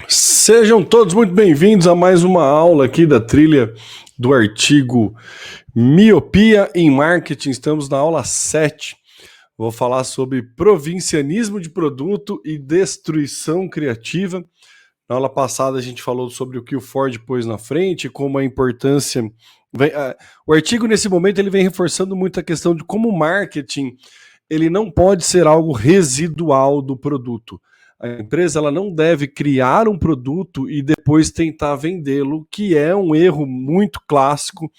Sejam todos muito bem-vindos a mais uma aula aqui da trilha do artigo Miopia em Marketing. Estamos na aula 7. Vou falar sobre provincianismo de produto e destruição criativa. Na aula passada a gente falou sobre o que o Ford pôs na frente, como a importância... O artigo nesse momento ele vem reforçando muito a questão de como o marketing ele não pode ser algo residual do produto. A empresa ela não deve criar um produto e depois tentar vendê-lo, que é um erro muito clássico,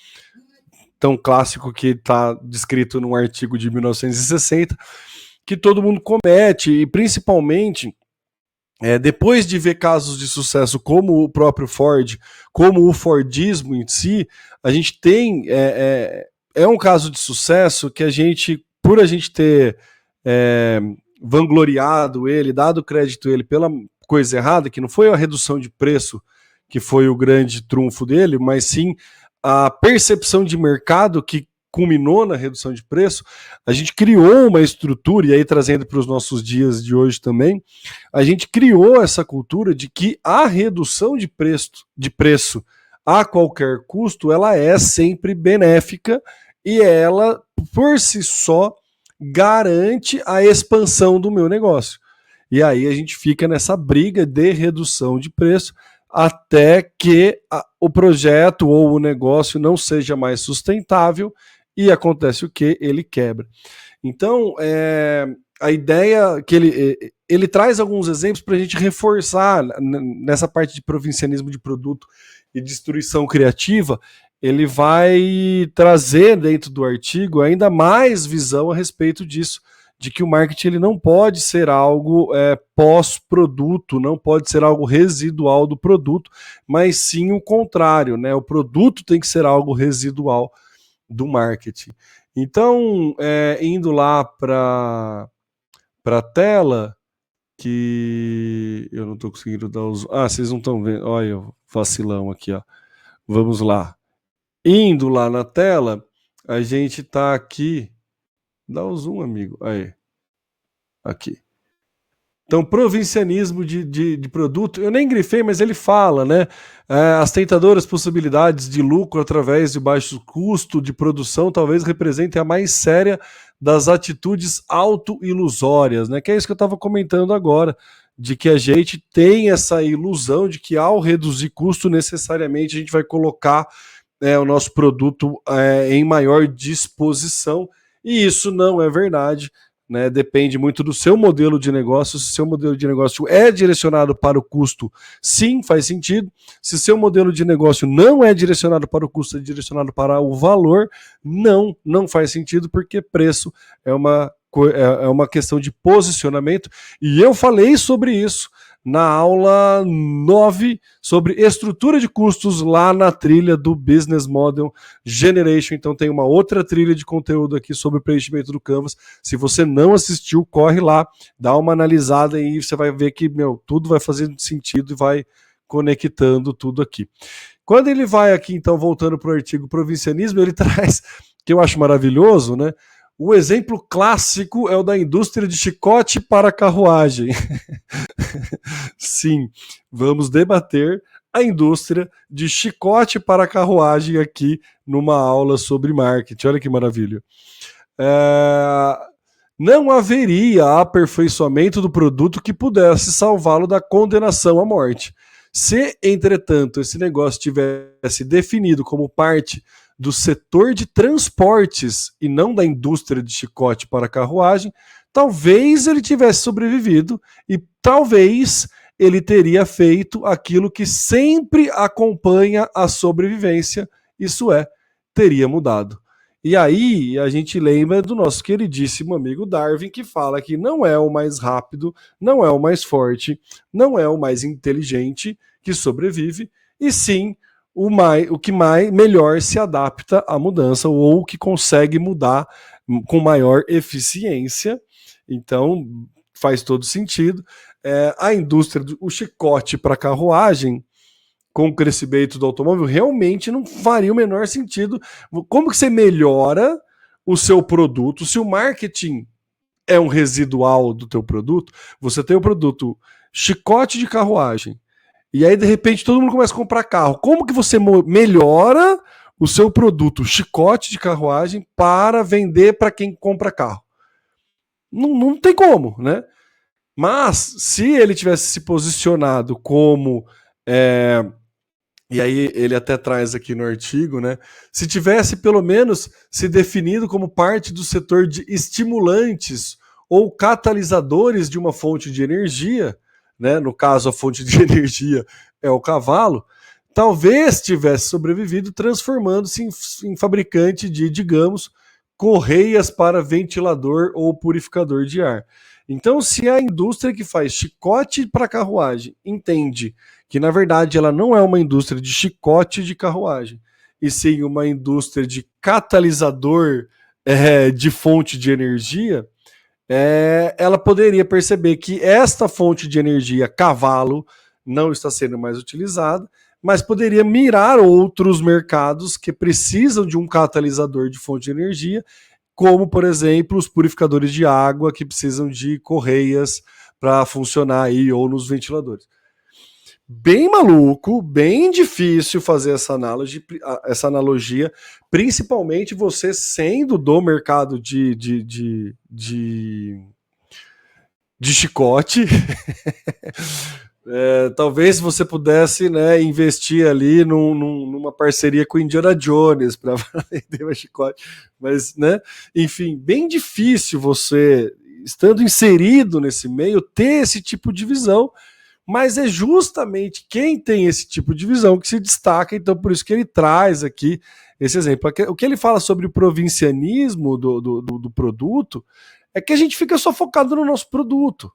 tão clássico que está descrito num artigo de 1960, que todo mundo comete, e principalmente depois de ver casos de sucesso como o próprio Ford, como o Fordismo em si, a gente tem um caso de sucesso que a gente, por a gente ter vangloriado ele, dado crédito a ele pela coisa errada, que não foi a redução de preço que foi o grande trunfo dele, mas sim a percepção de mercado que culminou na redução de preço, a gente criou uma estrutura, e aí trazendo para os nossos dias de hoje também, a gente criou essa cultura de que a redução de preço a qualquer custo, ela é sempre benéfica e ela, por si só, garante a expansão do meu negócio. E aí a gente fica nessa briga de redução de preço até que o projeto ou o negócio não seja mais sustentável e acontece o que? Ele quebra. Então, a ideia que ele traz alguns exemplos para a gente reforçar nessa parte de provincianismo de produto e destruição criativa. Ele vai trazer dentro do artigo ainda mais visão a respeito disso, de que o marketing ele não pode ser algo pós-produto, não pode ser algo residual do produto, mas sim o contrário, né? O produto tem que ser algo residual do marketing. Então, indo lá para a tela, que eu não estou conseguindo dar os... vocês não estão vendo, olha o vacilão aqui, ó. Vamos lá. Indo lá na tela, a gente está aqui, dá o zoom, amigo, aí, aqui. Então, provincianismo de produto, eu nem grifei, mas ele fala, né? As tentadoras possibilidades de lucro através de baixo custo de produção talvez representem a mais séria das atitudes auto-ilusórias, né? Que é isso que eu estava comentando agora, de que a gente tem essa ilusão de que ao reduzir custo, necessariamente a gente vai colocar o nosso produto em maior disposição, e isso não é verdade. Né, depende muito do seu modelo de negócio. Se seu modelo de negócio é direcionado para o custo, sim, faz sentido. Se seu modelo de negócio não é direcionado para o custo, é direcionado para o valor, não faz sentido, porque preço é uma questão de posicionamento. E eu falei sobre isso na aula 9, sobre estrutura de custos lá na trilha do Business Model Generation. Então tem uma outra trilha de conteúdo aqui sobre o preenchimento do Canvas. Se você não assistiu, corre lá, dá uma analisada e você vai ver que tudo vai fazendo sentido e vai conectando tudo aqui. Quando ele vai aqui, então, voltando para o artigo Provincianismo, ele traz, que eu acho maravilhoso, né? O exemplo clássico é o da indústria de chicote para carruagem. Sim, vamos debater a indústria de chicote para carruagem aqui numa aula sobre marketing. Olha que maravilha. Não haveria aperfeiçoamento do produto que pudesse salvá-lo da condenação à morte. Se, entretanto, esse negócio tivesse definido como parte do setor de transportes e não da indústria de chicote para carruagem, talvez ele tivesse sobrevivido e talvez ele teria feito aquilo que sempre acompanha a sobrevivência, isso é, teria mudado. E aí a gente lembra do nosso queridíssimo amigo Darwin, que fala que não é o mais rápido, não é o mais forte, não é o mais inteligente que sobrevive, e sim o que melhor se adapta à mudança ou o que consegue mudar com maior eficiência. Então faz todo sentido. A indústria do chicote para carruagem, com o crescimento do automóvel, realmente não faria o menor sentido. Como que você melhora o seu produto se o marketing é um residual do teu produto. Você tem o produto chicote de carruagem, e aí de repente todo mundo começa a comprar carro. Como que você melhora o seu produto chicote de carruagem para vender para quem compra carro? Não tem como, né? Mas se ele tivesse se posicionado como e aí ele até traz aqui no artigo, né? Se tivesse pelo menos se definido como parte do setor de estimulantes ou catalisadores de uma fonte de energia, né? No caso, a fonte de energia é o cavalo, talvez tivesse sobrevivido transformando-se em fabricante de, digamos, correias para ventilador ou purificador de ar. Então, se a indústria que faz chicote para carruagem entende que, na verdade, ela não é uma indústria de chicote de carruagem, e sim uma indústria de catalisador de fonte de energia, ela poderia perceber que esta fonte de energia, cavalo, não está sendo mais utilizada, mas poderia mirar outros mercados que precisam de um catalisador de fonte de energia, como, por exemplo, os purificadores de água que precisam de correias para funcionar aí, ou nos ventiladores. Bem maluco, bem difícil fazer essa analogia, principalmente você sendo do mercado de chicote. Talvez você pudesse, né, investir ali numa parceria com Indiana Jones para vender o chicote, mas, né, enfim, bem difícil você, estando inserido nesse meio, ter esse tipo de visão, mas é justamente quem tem esse tipo de visão que se destaca, então por isso que ele traz aqui esse exemplo. O que ele fala sobre o provincianismo do produto é que a gente fica só focado no nosso produto.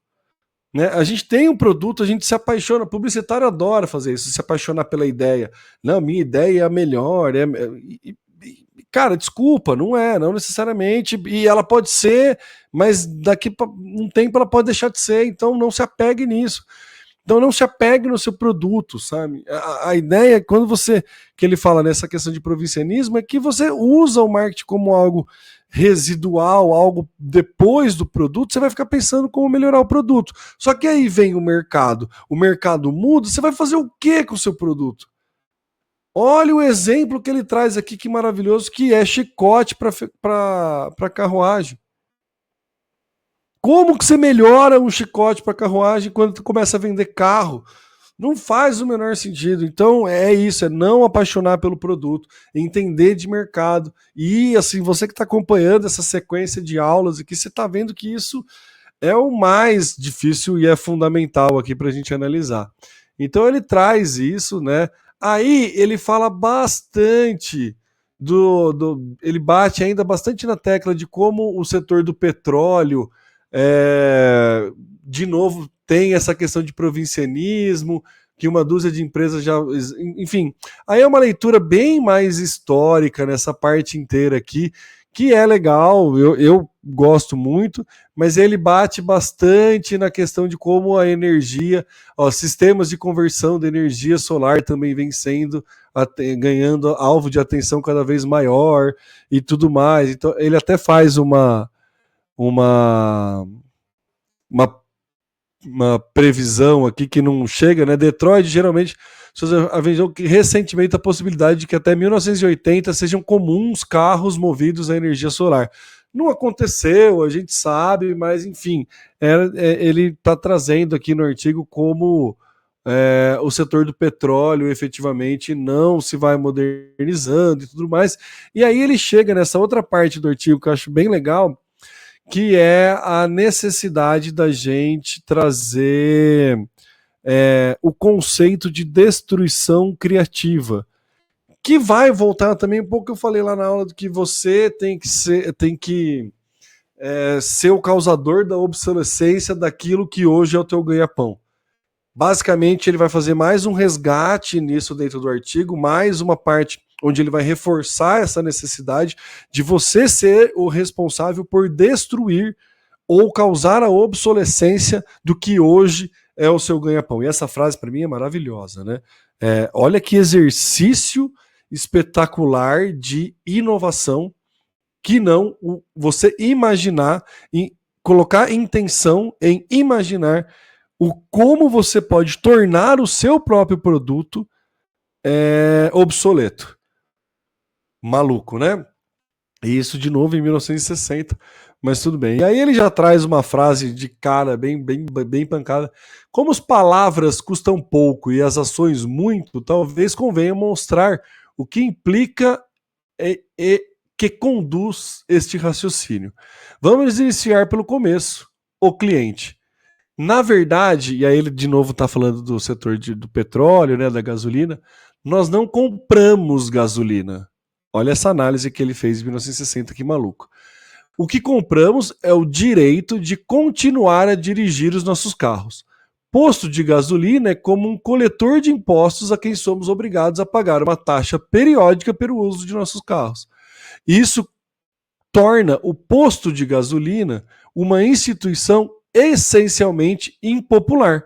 Né? A gente tem um produto, a gente se apaixona, o publicitário adora fazer isso, se apaixonar pela ideia. Não, minha ideia é a melhor. Cara, desculpa, não necessariamente, e ela pode ser, mas daqui para um tempo ela pode deixar de ser, então não se apegue nisso. Então não se apegue no seu produto, sabe? A ideia, quando que ele fala nessa questão de provincianismo, é que você usa o marketing como algo residual, algo depois do produto, você vai ficar pensando como melhorar o produto. Só que aí vem o mercado muda, você vai fazer o que com o seu produto? Olha o exemplo que ele traz aqui, que maravilhoso, que é chicote para carruagem. Como que você melhora um chicote para carruagem quando tu começa a vender carro? Não faz o menor sentido. Então é isso, é não apaixonar pelo produto, entender de mercado. E assim, você que está acompanhando essa sequência de aulas aqui, você está vendo que isso é o mais difícil e é fundamental aqui para a gente analisar. Então ele traz isso, né? Aí ele fala bastante ele bate ainda bastante na tecla de como o setor do petróleo de novo tem essa questão de provincianismo, que uma dúzia de empresas já, enfim, aí é uma leitura bem mais histórica nessa parte inteira aqui, que é legal, eu gosto muito, mas ele bate bastante na questão de como a energia, sistemas de conversão de energia solar também vem sendo, ganhando alvo de atenção cada vez maior e tudo mais. Então ele até faz uma previsão aqui que não chega, né? Detroit geralmente avisou que recentemente a possibilidade de que até 1980 sejam comuns carros movidos a energia solar. Não aconteceu, a gente sabe, mas enfim, ele está trazendo aqui no artigo como o setor do petróleo efetivamente não se vai modernizando e tudo mais. E aí ele chega nessa outra parte do artigo que eu acho bem legal, que é a necessidade da gente trazer o conceito de destruição criativa, que vai voltar também um pouco que eu falei lá na aula, do que você tem que ser o causador da obsolescência daquilo que hoje é o teu ganha-pão. Basicamente, ele vai fazer mais um resgate nisso dentro do artigo, mais uma parte onde ele vai reforçar essa necessidade de você ser o responsável por destruir ou causar a obsolescência do que hoje é o seu ganha-pão. E essa frase, para mim, é maravilhosa, né? Olha que exercício espetacular de inovação, que não você imaginar colocar intenção em imaginar o como você pode tornar o seu próprio produto obsoleto. Maluco, né? E isso de novo em 1960, mas tudo bem. E aí ele já traz uma frase de cara bem pancada. Como as palavras custam pouco e as ações muito, talvez convenha mostrar o que implica e que conduz este raciocínio. Vamos iniciar pelo começo, o cliente. Na verdade, e aí ele de novo está falando do setor do petróleo, né, da gasolina, nós não compramos gasolina. Olha essa análise que ele fez em 1960, que maluco. O que compramos é o direito de continuar a dirigir os nossos carros. Posto de gasolina é como um coletor de impostos a quem somos obrigados a pagar uma taxa periódica pelo uso de nossos carros. Isso torna o posto de gasolina uma instituição essencialmente impopular.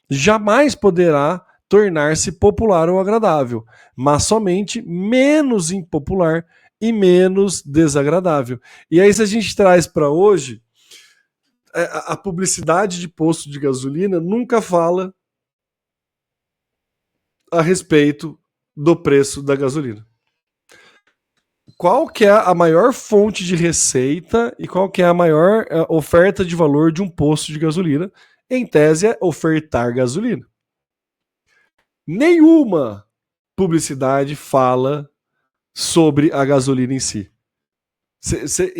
Jamais poderá tornar-se popular ou agradável, mas somente menos impopular e menos desagradável. E aí, se a gente traz para hoje, a publicidade de posto de gasolina nunca fala a respeito do preço da gasolina. Qual que é a maior fonte de receita e qual que é a maior oferta de valor de um posto de gasolina? Em tese, é ofertar gasolina. Nenhuma publicidade fala sobre a gasolina em si. Você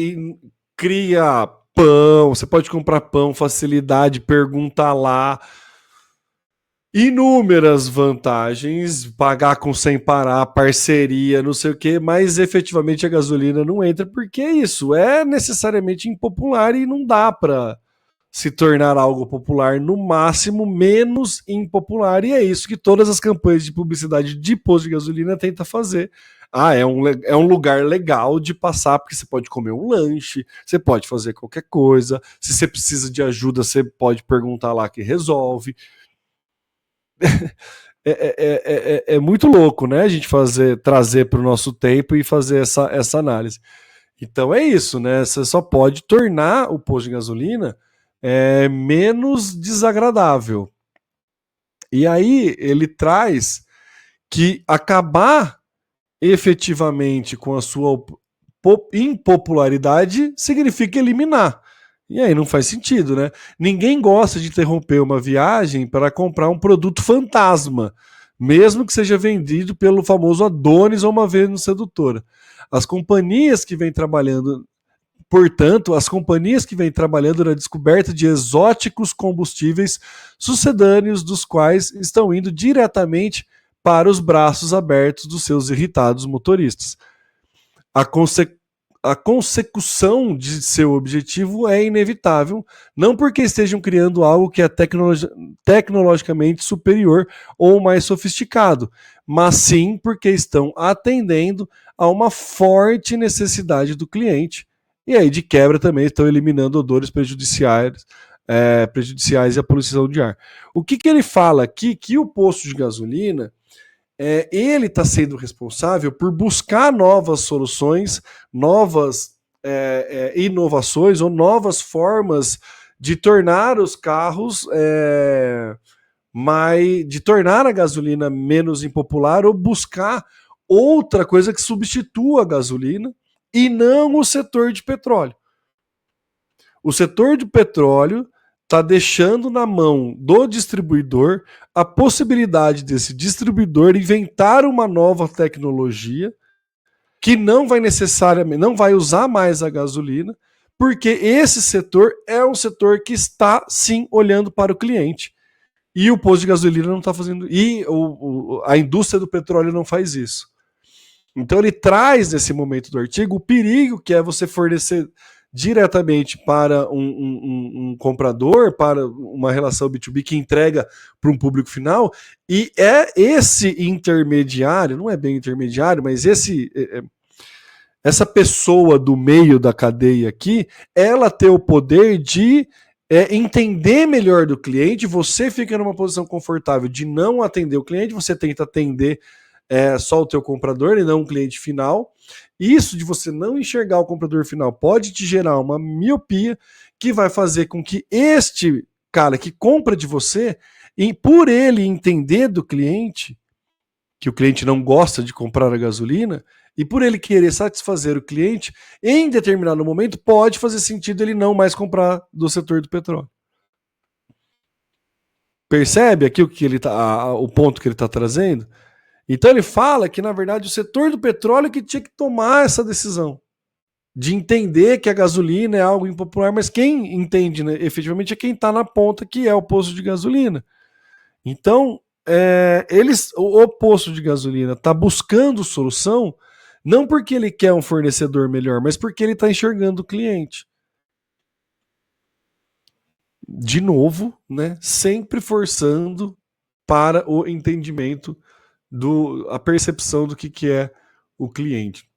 cria pão, você pode comprar pão, facilidade, pergunta lá. Inúmeras vantagens, pagar com sem parar, parceria, não sei o que, mas efetivamente a gasolina não entra, porque isso é necessariamente impopular e não dá para se tornar algo popular, no máximo menos impopular, e é isso que todas as campanhas de publicidade de posto de gasolina tentam fazer. É um lugar legal de passar, porque você pode comer um lanche, você pode fazer qualquer coisa, se você precisa de ajuda, você pode perguntar lá que resolve. É muito louco, né? A gente trazer para o nosso tempo e fazer essa análise. Então é isso, né? Você só pode tornar o posto de gasolina menos desagradável. E aí ele traz que acabar efetivamente com a sua impopularidade significa eliminar. E aí não faz sentido, né? Ninguém gosta de interromper uma viagem para comprar um produto fantasma, mesmo que seja vendido pelo famoso Adonis ou uma Vênus sedutora. As companhias que vêm trabalhando, portanto, as companhias que vêm trabalhando na descoberta de exóticos combustíveis sucedâneos dos quais estão indo diretamente para os braços abertos dos seus irritados motoristas. A consecução de seu objetivo é inevitável, não porque estejam criando algo que é tecnologicamente superior ou mais sofisticado, mas sim porque estão atendendo a uma forte necessidade do cliente. E aí, de quebra, também estão eliminando odores prejudiciais e a poluição de ar. O que ele fala aqui? Que o posto de gasolina ele está sendo responsável por buscar novas soluções, novas inovações ou novas formas de tornar os carros de tornar a gasolina menos impopular ou buscar outra coisa que substitua a gasolina e não o setor de petróleo. O setor de petróleo está deixando na mão do distribuidor a possibilidade desse distribuidor inventar uma nova tecnologia que não vai usar mais a gasolina, porque esse setor é um setor que está sim olhando para o cliente. E o posto de gasolina não está fazendo, e a indústria do petróleo não faz isso. Então ele traz nesse momento do artigo o perigo que é você fornecer diretamente para um comprador, para uma relação B2B que entrega para um público final, e é esse intermediário, não é bem intermediário, mas essa pessoa do meio da cadeia aqui, ela ter o poder de entender melhor do cliente, você fica numa posição confortável de não atender o cliente, você tenta atender só o teu comprador e não o cliente final. Isso de você não enxergar o comprador final pode te gerar uma miopia que vai fazer com que este cara que compra de você, e por ele entender do cliente, que o cliente não gosta de comprar a gasolina, e por ele querer satisfazer o cliente, em determinado momento pode fazer sentido ele não mais comprar do setor do petróleo. Percebe aqui o ponto que ele está trazendo? Então ele fala que, na verdade, o setor do petróleo é que tinha que tomar essa decisão de entender que a gasolina é algo impopular, mas quem entende, né, efetivamente é quem está na ponta, que é o posto de gasolina. Então, o posto de gasolina está buscando solução não porque ele quer um fornecedor melhor, mas porque ele está enxergando o cliente. De novo, né, sempre forçando para o entendimento, a percepção do que é o cliente.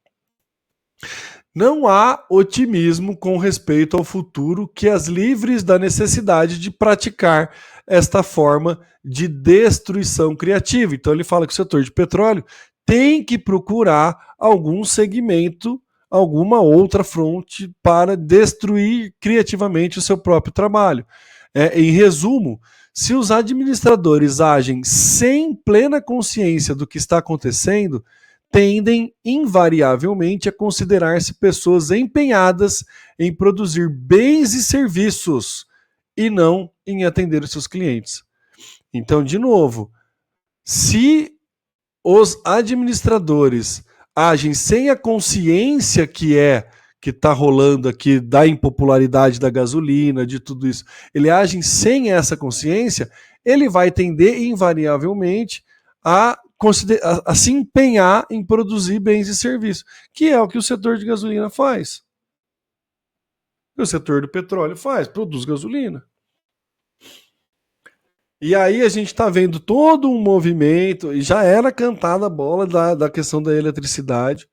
Não há otimismo com respeito ao futuro que as livre da necessidade de praticar esta forma de destruição criativa. Então ele fala que o setor de petróleo tem que procurar algum segmento, alguma outra fronte para destruir criativamente o seu próprio trabalho. Em resumo, se os administradores agem sem plena consciência do que está acontecendo, tendem invariavelmente a considerar-se pessoas empenhadas em produzir bens e serviços e não em atender os seus clientes. Então, de novo, se os administradores agem sem a consciência que está rolando aqui da impopularidade da gasolina, de tudo isso, ele agem sem essa consciência, ele vai tender invariavelmente a se empenhar em produzir bens e serviços, que é o que o setor de gasolina faz. O setor do petróleo produz gasolina. E aí a gente está vendo todo um movimento, e já era cantada a bola da questão da eletricidade.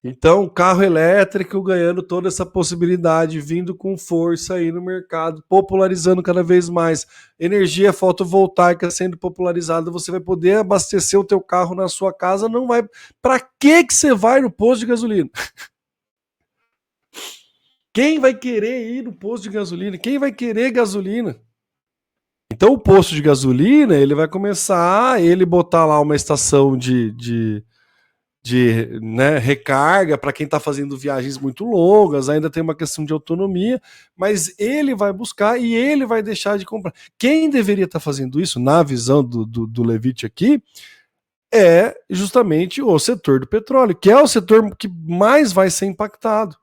Então, carro elétrico ganhando toda essa possibilidade, vindo com força aí no mercado, popularizando cada vez mais. Energia fotovoltaica sendo popularizada, você vai poder abastecer o teu carro na sua casa, não vai... Para que você vai no posto de gasolina? Quem vai querer ir no posto de gasolina? Quem vai querer gasolina? Então o posto de gasolina, ele vai começar, ele botar lá uma estação de né, recarga para quem está fazendo viagens muito longas, ainda tem uma questão de autonomia, mas ele vai buscar e ele vai deixar de comprar. Quem deveria estar fazendo isso, na visão do Levitt aqui, é justamente o setor do petróleo, que é o setor que mais vai ser impactado.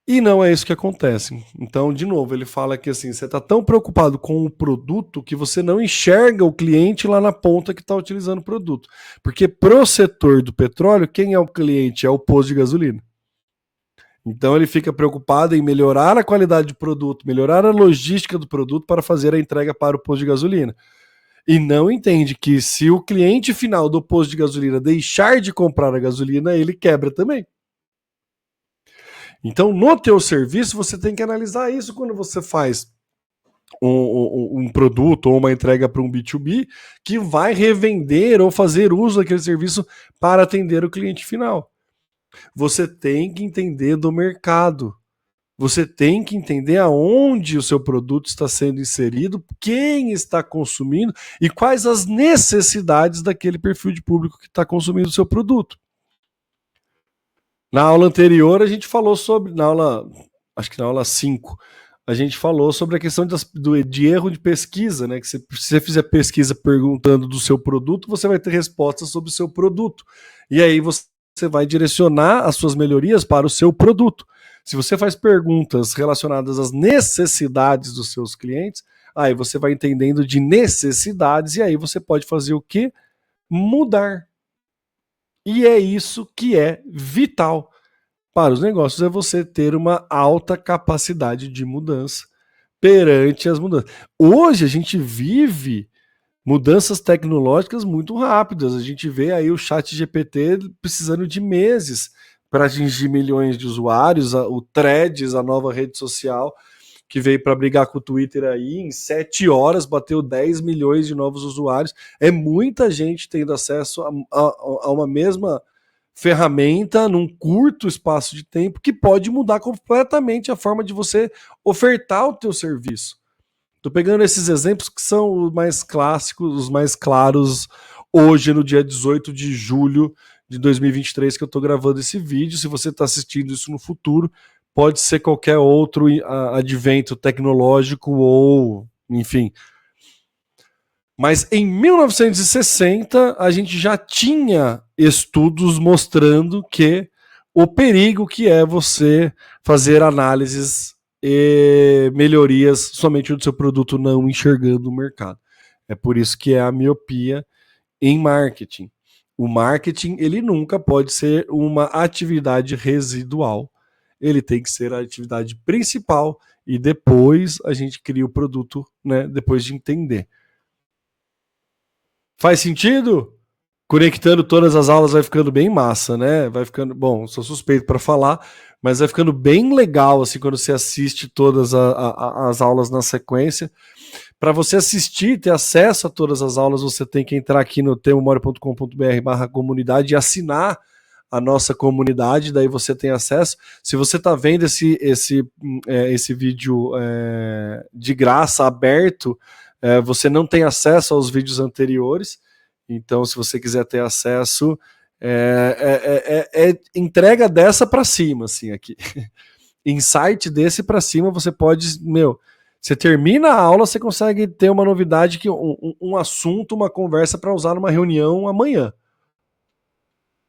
E não é isso que acontece. Então, de novo, ele fala que assim, você está tão preocupado com o produto que você não enxerga o cliente lá na ponta que está utilizando o produto. Porque pro setor do petróleo, quem é o cliente? É o posto de gasolina. Então ele fica preocupado em melhorar a qualidade do produto, melhorar a logística do produto para fazer a entrega para o posto de gasolina. E não entende que se o cliente final do posto de gasolina deixar de comprar a gasolina, ele quebra também. Então, no teu serviço, você tem que analisar isso quando você faz um produto ou uma entrega para um B2B que vai revender ou fazer uso daquele serviço para atender o cliente final. Você tem que entender do mercado. Você tem que entender aonde o seu produto está sendo inserido, quem está consumindo e quais as necessidades daquele perfil de público que está consumindo o seu produto. Na aula anterior, a gente falou sobre, acho que na aula 5, a gente falou sobre a questão de erro de pesquisa, né? Que se você fizer pesquisa perguntando do seu produto, você vai ter respostas sobre o seu produto. E aí você vai direcionar as suas melhorias para o seu produto. Se você faz perguntas relacionadas às necessidades dos seus clientes, aí você vai entendendo de necessidades e aí você pode fazer o quê? Mudar. E é isso que é vital para os negócios, é você ter uma alta capacidade de mudança perante as mudanças. Hoje a gente vive mudanças tecnológicas muito rápidas. A gente vê aí o ChatGPT precisando de meses para atingir milhões de usuários, o Threads, a nova rede social, que veio para brigar com o Twitter aí, em 7 horas bateu 10 milhões de novos usuários. É muita gente tendo acesso a uma mesma ferramenta num curto espaço de tempo que pode mudar completamente a forma de você ofertar o teu serviço. Tô pegando esses exemplos que são os mais clássicos, os mais claros, hoje, no dia 18 de julho de 2023, que eu tô gravando esse vídeo. Se você está assistindo isso no futuro, pode ser qualquer outro advento tecnológico ou, enfim. Mas em 1960, a gente já tinha estudos mostrando que o perigo que é você fazer análises e melhorias somente do seu produto, não enxergando o mercado. É por isso que é a miopia em marketing. O marketing, ele nunca pode ser uma atividade residual. Ele tem que ser a atividade principal e depois a gente cria o produto, né, depois de entender. Faz sentido? Conectando todas as aulas vai ficando bem massa, né? Vai ficando, bom, sou suspeito para falar, mas vai ficando bem legal assim quando você assiste todas as aulas na sequência. Para você assistir, ter acesso a todas as aulas, você tem que entrar aqui no temomore.com.br/comunidade e assinar a nossa comunidade, daí você tem acesso. Se você está vendo esse vídeo de graça, aberto, você não tem acesso aos vídeos anteriores. Então, se você quiser ter acesso, entrega dessa para cima, assim, aqui. Insight desse para cima, você pode, você termina a aula, você consegue ter uma novidade, que um assunto, uma conversa para usar numa reunião amanhã.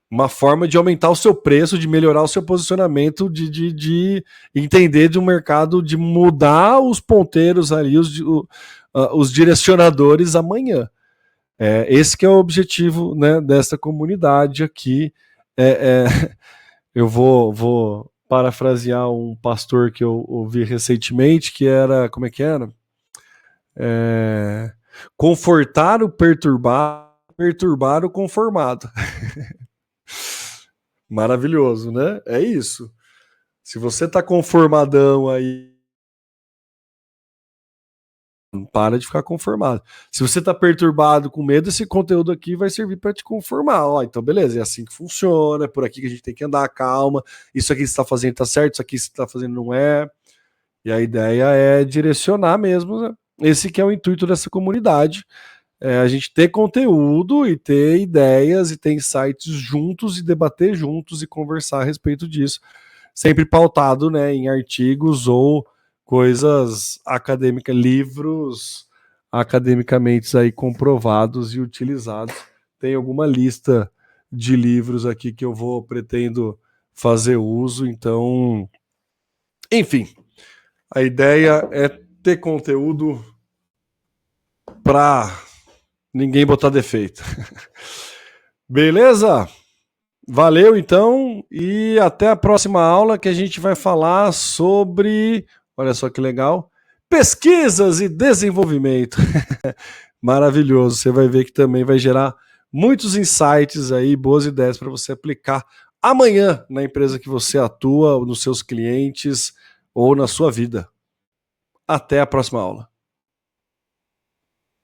Uma forma de aumentar o seu preço, de melhorar o seu posicionamento, de entender de um mercado, de mudar os ponteiros ali, os direcionadores amanhã. Esse que é o objetivo, né, dessa comunidade aqui. Eu vou parafrasear um pastor que eu ouvi recentemente, que era, como é que era? Confortar o perturbado, perturbar o conformado. Maravilhoso, né? É isso. Se você tá conformadão aí, para de ficar conformado. Se você tá perturbado, com medo, esse conteúdo aqui vai servir para te conformar. Ó, então beleza, é assim que funciona, é por aqui que a gente tem que andar, calma. Isso aqui que você tá fazendo tá certo, isso aqui que você tá fazendo não é. E a ideia é direcionar mesmo, né? Esse que é o intuito dessa comunidade. A gente ter conteúdo e ter ideias e ter insights juntos e debater juntos e conversar a respeito disso. Sempre pautado, né, em artigos ou coisas acadêmicas, livros academicamente aí comprovados e utilizados. Tem alguma lista de livros aqui que eu pretendo fazer uso, então, enfim, a ideia é ter conteúdo para ninguém botar defeito. Beleza? Valeu então e até a próxima aula, que a gente vai falar sobre, olha só que legal, pesquisas e desenvolvimento. Maravilhoso, você vai ver que também vai gerar muitos insights aí, boas ideias para você aplicar amanhã na empresa que você atua, nos seus clientes ou na sua vida. Até a próxima aula.